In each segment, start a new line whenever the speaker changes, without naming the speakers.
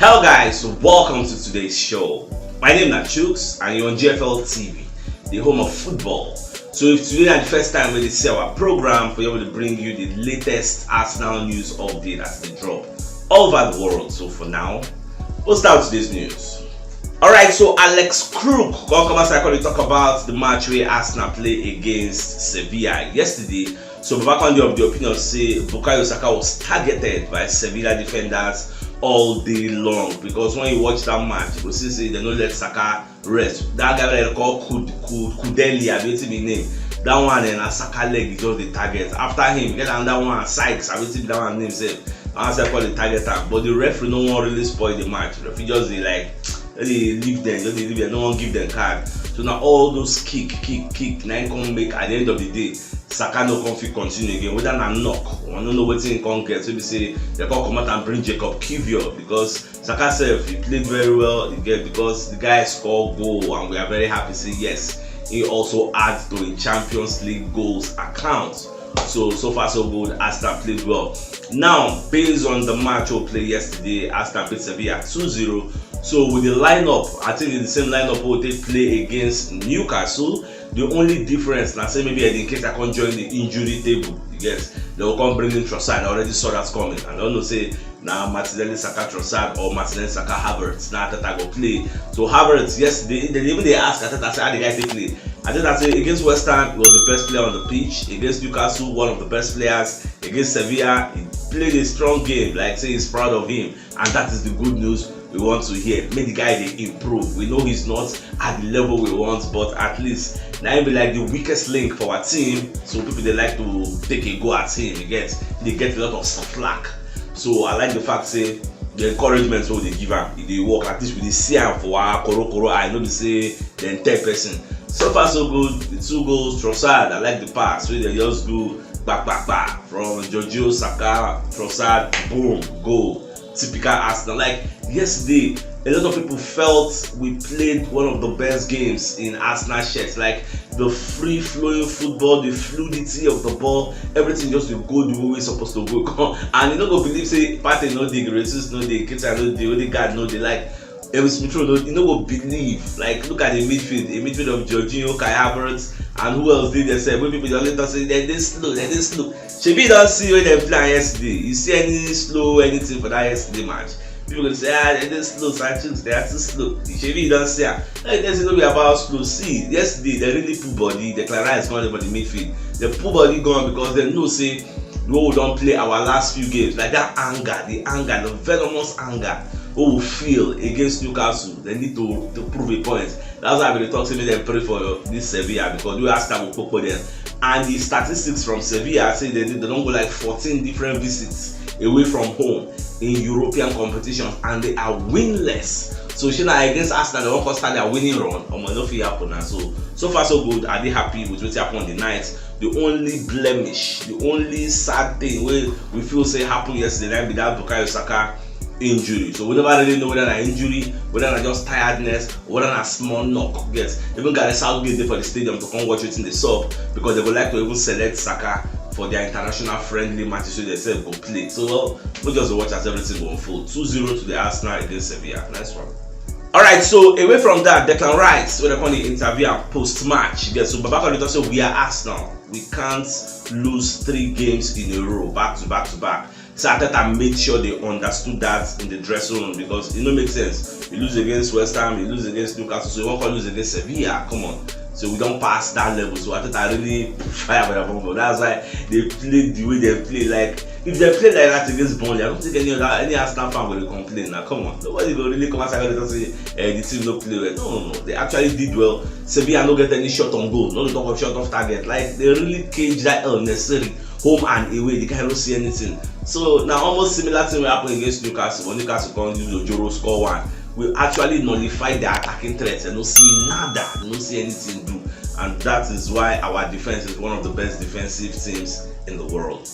Hello guys, welcome to today's show. My name is CHUKS and you're on GFL TV, the home of football. So if today is the first time we see our program, we're able to bring you the latest Arsenal news update as they drop all over the world. So for now, we'll start today's news. Alright, so Alex Crook come to talk about the match where Arsenal play against Sevilla yesterday. So Babakondi of the opinion say Bukayo Saka was targeted by Sevilla defenders all day long, because when you watch that match, you will see they don't let Saka rest. That guy they call Kudelia, waiting be name. That one and Saka leg is just the target. After him, get another one Sykes, I waiting that one name said. I call the target tag, but the referee no one really spoil the match. The referee just they leave them, no one give them card. So now all those kick, now come make at the end of the day. Saka no conflict continue again. Whether na knock, I don't know what thing can get. So we say they can come out and bring Jacob Kivior, because Saka self he played very well again, because the guy scored goal and we are very happy to say yes. He also adds to a Champions League goals account. So far so good. Arsenal played well. Now based on the match we played yesterday, Arsenal beat Sevilla 2-0. So with the lineup, I think it's the same lineup we they play against Newcastle. The only difference, now say maybe in case I can't join the injury table, you guess they will come bring in Trossard. I already saw that coming. I don't know say now Martinelli Saka Trossard or Martinelli Saka Havertz. Now Arteta go play. So Havertz yesterday, they asked Arteta say how the guy they play. Arteta say against West Ham he was the best player on the pitch. Against Newcastle, one of the best players. Against Sevilla, he played a strong game. Like say he's proud of him, and that is the good news we want to hear. Make the guy they improve. We know he's not at the level we want, but at least now he be like the weakest link for our team. So people they like to take a go at him. They get a lot of slack. So I like the fact say the encouragement so they give him. They work at least with the see him for our koro. I know they say the entire person. So far so good. The 2 goals, Trossard. I like the pass. So they just do back from Giorgio Saka, Trossard, boom, goal. Typical Arsenal. Like yesterday, a lot of people felt we played one of the best games in Arsenal shirts. Like the free-flowing football, the fluidity of the ball, everything just to go the way it's supposed to go. And you know, go believe say Partey no dey, Grealish no dey, Keita no dey, Odegaard no dey. Like Midfield no, you know, go believe. Like look at the midfield, of Jorginho, Kai Havertz, and who else did they say? When people just later say they slow. Shebi don't see when they play yesterday. You see any slow anything for that yesterday match? People gonna say they're slow, Sanchez, they are too slow. Shebi don't say like there's no be about slow. See, yesterday they really put body. The Clara is gone over the midfield. They put body gone because they know say we don't play our last few games. Like that anger, the venomous anger we will feel against Newcastle. They need to prove a point. That's why we talk to me them pray for this Sevilla, because we asked them to for them. And the statistics from Sevilla say they don't go like 14 different visits away from home in European competitions, and they are winless. So against Arsenal, they won't start their winning run. Happen now. So far so good. Are they happy with what happened on the night? The only blemish, the only sad thing where we feel say happened yesterday night be that Bukayo Saka injury. So we never really know whether an injury, whether it's just tiredness, or whether it's a small knock. Yes, even got a Southgate there for the stadium to come watch it in the sub, because they would like to even select Saka for their international friendly matches so they say go play. So we'll just watch as everything will unfold. 2-0 to the Arsenal against Sevilla. Nice one. Alright, so away from that, Declan Rice, when they call the interview and post-match, so Babakondi say we are Arsenal. We can't lose 3 games in a row, back to back. So Arteta made sure they understood that in the dressing room, because it don't make sense. You lose against West Ham, you lose against Newcastle, so you won't lose against Sevilla. Come on. So we don't pass that level. So Arteta really fire by the bomb. That's why they played the way they play. Like if they play like that against Burnley, I don't think any Arsenal fan will complain. Now come on, nobody will really come outside and say the team don't play well. No, they actually did well. Sevilla don't get any shot on goal. Not to talk of shot off target. Like they really caged that unnecessary home and away. They can't see anything. So now almost similar thing will happen against Newcastle. When Newcastle can use the Joro score 1, we actually nullify the attacking threats and don't see nada, don't see anything do. And that is why our defense is one of the best defensive teams in the world.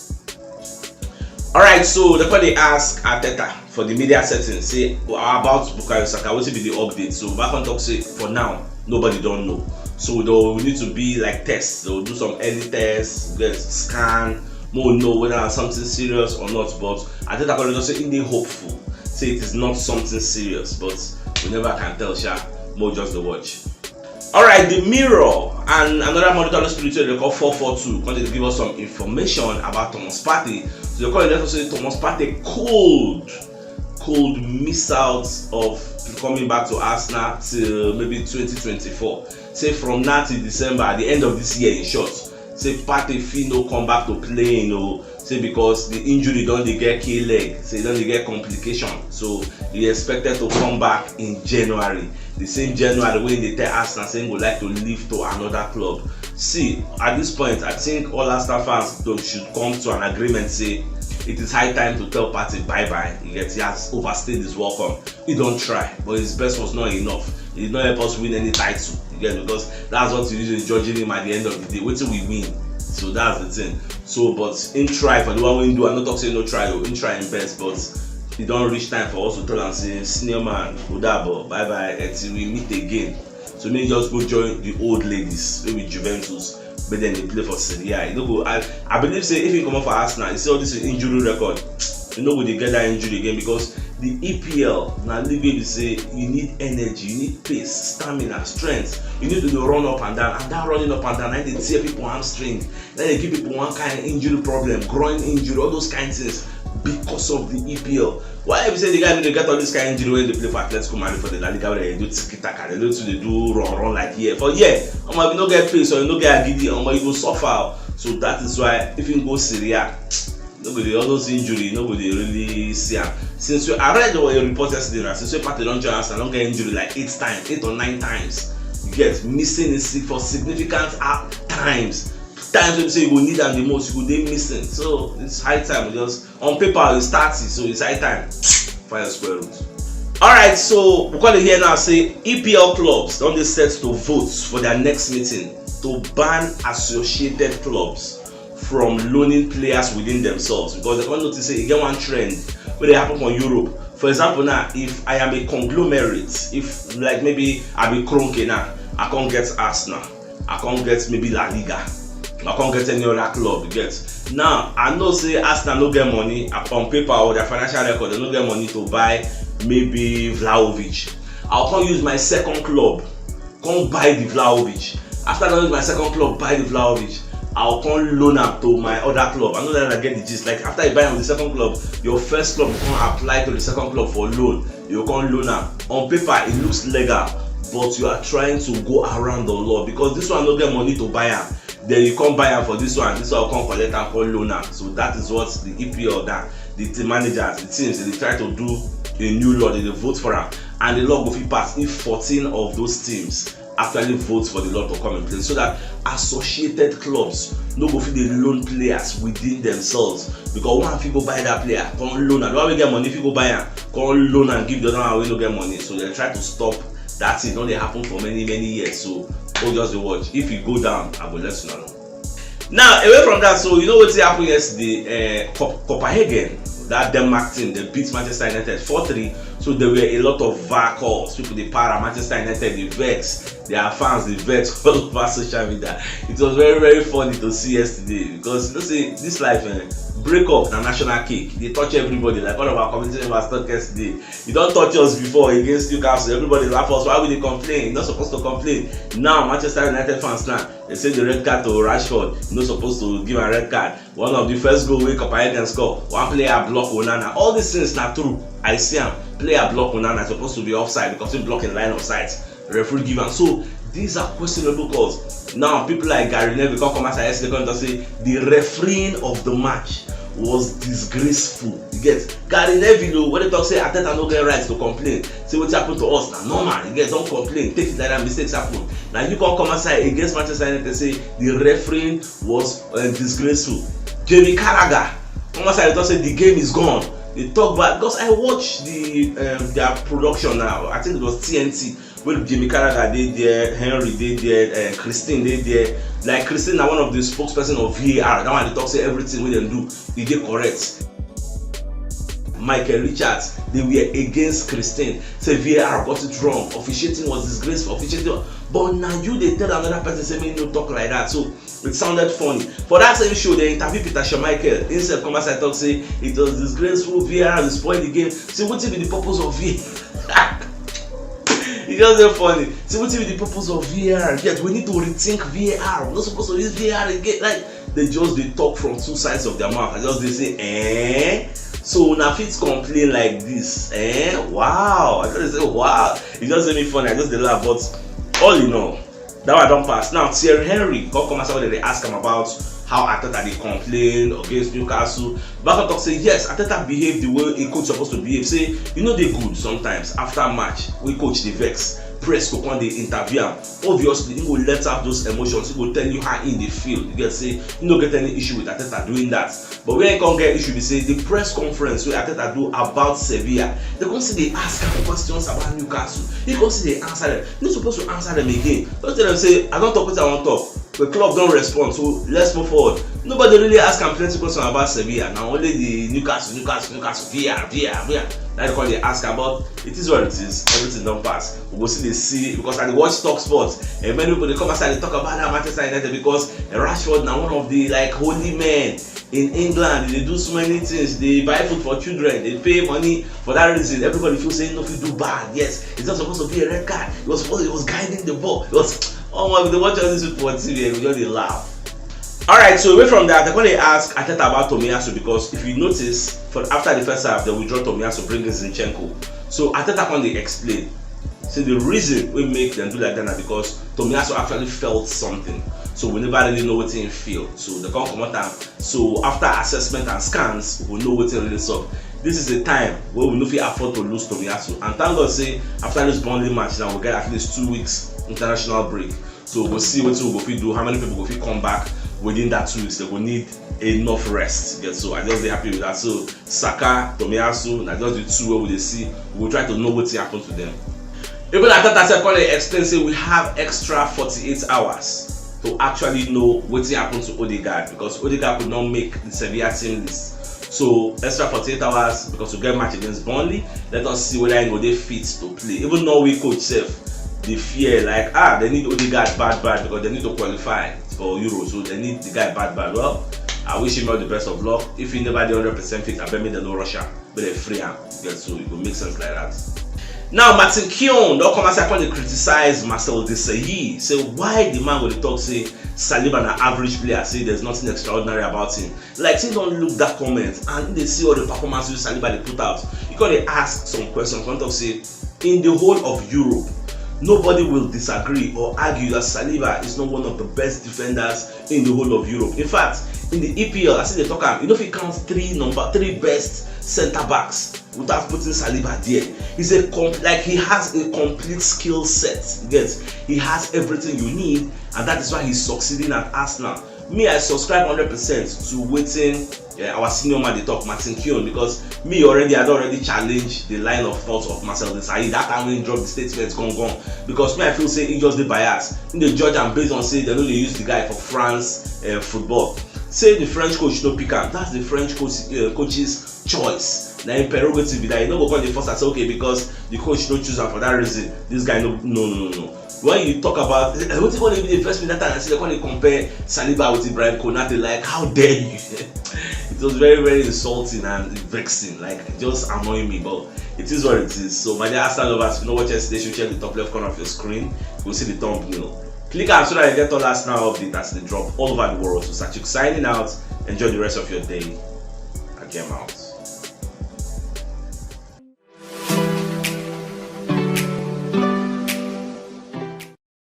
Alright, so that's why they ask Arteta for the media settings, say about Bukayo Saka, what will be the update? So back on talk say for now, nobody don't know. So there will need to be like tests. They will do some early tests, get scan, more know whether something serious or not. But I think I'm going to say in the hopeful say it is not something serious, but we never can tell, sha. More just the watch. Alright, the Mirror and another monitor spiritual they call 442 wanted to give us some information about Thomas Partey. So they call it say Thomas Partey could miss out of coming back to Arsenal till maybe 2024. Say from now till December, at the end of this year in short. Say Partey fit no come back to play, say because the injury don't they get key leg, say don't they get complication. So he expected to come back in January. The same January when they tell Arsenal saying would like to leave to another club. See, at this point, I think all Arsenal fans should come to an agreement. Say it is high time to tell Partey bye-bye. He has overstayed his welcome. He don't try, but his best was not enough. He did not help us win any title. Because that's what you usually judging him at the end of the day. Wait till we win. So that's the thing. So, but in try for the one we do, I'm not talking no try, in try and best, but it don't reach time for us to tell and say, senior man, udabo, bye bye, until we meet again. So maybe just go join the old ladies, maybe Juventus, but then they play for Sevilla. I believe say if you come up for Arsenal, you see all this injury record, when they get that injury again, because the EPL now league they say you need energy, you need pace, stamina, strength. You need to run up and down, and that running up and down, and they tear people hamstring, then they give people one kind of injury problem, groin injury, all those kind of things because of the EPL. Why you say the guy they get all this kind of injury when they play for Atletico Madrid for the La Liga, where they do tiki taka, they do run like here. For if you no get pace or you no get agility, you go suffer. So that is why if you go Syria, nobody all those injury, nobody really see them. Since I read what you reported yesterday, since you Partey don't join us and don't get injury like 8 or 9 times. You get missing for significant times when you say you will need them the most, you will be missing. So it's high time. Just on paper you start it, so it's high time. Find a square root. Alright, so we're going to hear now say EPL clubs don't they set to vote for their next meeting to ban associated clubs from loaning players within themselves, because they can't notice say you get one trend where they happen in Europe. For example, now if I am a conglomerate, if like maybe I be Kronke now, I can't get Arsenal, I can't get maybe La Liga, I can't get any other club. You get now I know say Arsenal no get money on paper or their financial record, they no get money to buy maybe Vlahovic. I'll come use my second club, come buy the Vlahovic. After I use my second club, buy the Vlahovic, I'll come loan up to my other club. I know that I get the gist. Like after you buy on the second club, your first club will come apply to the second club for loan. You come loan up. On paper, it looks legal, but you are trying to go around the law because this one don't get money to buy am. Then you come buy am for this one will come collect am for loan am. So that is what the EPL, that the team managers, the teams, they try to do a new law. They vote for am, and the law will be passed if 14 of those teams actually votes for the law to come in place, so that associated clubs no go fit dey loan players within themselves, because one fit go buy that player come loan am, the one wey get money fit go buy am come loan and give the other one wey no get money. So they try to stop that thing. Don dey happen for many years. So just dey watch. If e go down, I go let you know. Now away from that, so you know wetin happen yesterday? Copenhagen, that Denmark team, they beat Manchester United 4-3. So there were a lot of VAR calls. People they para Manchester United, they vex. Their fans, they vex all over social media. It was very funny to see yesterday, because you know say this life break up na national cake. They touch everybody, like one of our community members talk yesterday. You don't touch us before against CHUKS, everybody laugh us. Why would they complain? You're not supposed to complain. Now Manchester United fans now, they say the red card to Rashford, you're not supposed to give a red card. One of the first goal wey Copenhagen score, one player block Onana. All these things not true. I see him. Player block Onana supposed to be offside because he block in line of sight. Referee give him. So these are questionable calls. Now people like Gary Neville come as I going to say the refereeing of the match was disgraceful. You get Gary Neville when they talk say Arteta no get rights to complain. Say what happened to us now normal. You get don't complain. Take it like that, mistakes happen. Now you can come aside against Manchester United and say the refereeing was disgraceful. Jamie Carragher come aside and talk say the game is gone. They talk bad because I watched their production now. I think it was TNT. Well, Jamie Carragher did there, Henry did there, Christine did there. Like Christine, are one of the spokesperson of VAR. That one they talk say everything we them do, they get correct. Michael Richards, they were against Christine. Say VAR got it wrong. Officiating was disgraceful. Officiating, but now you they tell another person say me no talk like that. So It sounded funny. For that same show, they interviewed Peter Schmeichel. Instead, come outside talk say it was disgraceful, VAR and spoiled the game. See, what will be the purpose of VAR? It's just so funny. See, what will be the purpose of VAR? Yet we need to rethink VAR. We're not supposed to use VAR again. Like they talk from two sides of their mouth. And just they say, So now fit complain like this, Wow. I just say, wow. It just made me funny. I just did laugh, but all in all, that one don't pass. Now Thierry Henry come outside when they ask him about how Arteta they complain against Newcastle. Back talk say yes, Arteta behave the way a coach supposed to behave. Say they good sometimes after match. We coach the vex. Press go on the interview. Obviously, he will let out those emotions. He will tell you how in the field. You get say you don't get any issue with Arteta doing that. But where you can't get issue, they say the press conference where Arteta do about Sevilla. They can see they ask him questions about Newcastle. He can see they answer them. You're not supposed to answer them again. Don't tell them say I don't talk what I want to talk. The club don't respond, so let's move forward. Nobody really ask him plenty questions about Sevilla. Now only the Newcastle, VR. That's what they ask about. It is what it is. Everything don't pass. We will see because I watch Talk Sports and many people they come outside and talk about that Manchester United because Rashford now one of the holy men in England. They do so many things. They buy food for children. They pay money for that reason. Everybody feels saying no, if you do bad, yes, it's not supposed to be a red card. It was guiding the ball. It was. Oh my, they watch all this for TV and we just laugh. Alright, so away from that, they're going to ask Arteta about Tomiyasu because if you notice, after the first half, they withdraw Tomiyasu, bring in Zinchenko. So Arteta can they explain. So the reason we make them do like that is because Tomiyasu actually felt something. So we never really know what he feel. So they can't come out. So after assessment and scans, we know what he really saw. This is a time where we know if we afford to lose Tomiyasu. And thank God say after this bonding match, now we get at least 2 weeks international break. So we'll see what we will do, how many people will come back within that 2 weeks. They will need enough rest. Yeah, so I just be happy with that. So Saka, Tomiyasu, I just the two where we see. We will try to know what happened to them. Even at that time, explain say we have extra 48 hours to actually know what happened to Odegaard because Odegaard could not make the Sevilla team list. So extra 48 hours because we get match against Burnley. Let us see whether they fit to play. Even though we coach safe, they fear they need Odegaard bad because they need to qualify for Euro. So they need the guy bad. Well, I wish him all the best of luck. If he never did 100% fit, I bet me they no Russia, but they free him. Yeah, so it will make sense like that. Now Martin Keown don't come outside and criticize Marcel Desailly. Say why the man will talk say Saliba an average player, say there's nothing extraordinary about him. Like say don't look that comment and they see all the performances Saliba they put out. You can ask some questions. One talk say in the whole of Europe, nobody will disagree or argue that Saliba is not one of the best defenders in the whole of Europe. In fact, in the EPL, I see they talk about, if he counts three best centre backs without putting Saliba there, he has a complete skill set. He has everything you need, and that is why he's succeeding at Arsenal. Me, I subscribe 100% to waiting. Our senior man they talk Martin Keown because I already challenged the line of thought of Marcel Desailly. That time when he dropped the statement gone because me I feel say he just the bias in the judge and based on say they know they use the guy for France football. Say the French coach no pick him. That's the French coach's choice. Now in prerogative be that you no go call the first and say okay because the coach no choose him for that reason. This guy no. When you talk about what you want to be the first minute and see they want to compare Saliba with Ibrahim Konate, like how dare you? It was very, very insulting and vexing, just annoying me, but it is what it is. So my dear Arsenal lovers, if you know what yesterday, you check the top left corner of your screen, you'll see the thumbnail. Click on so that you get all Arsenal update as they drop all over the world. So CHUKS signing out. Enjoy the rest of your day. I am out.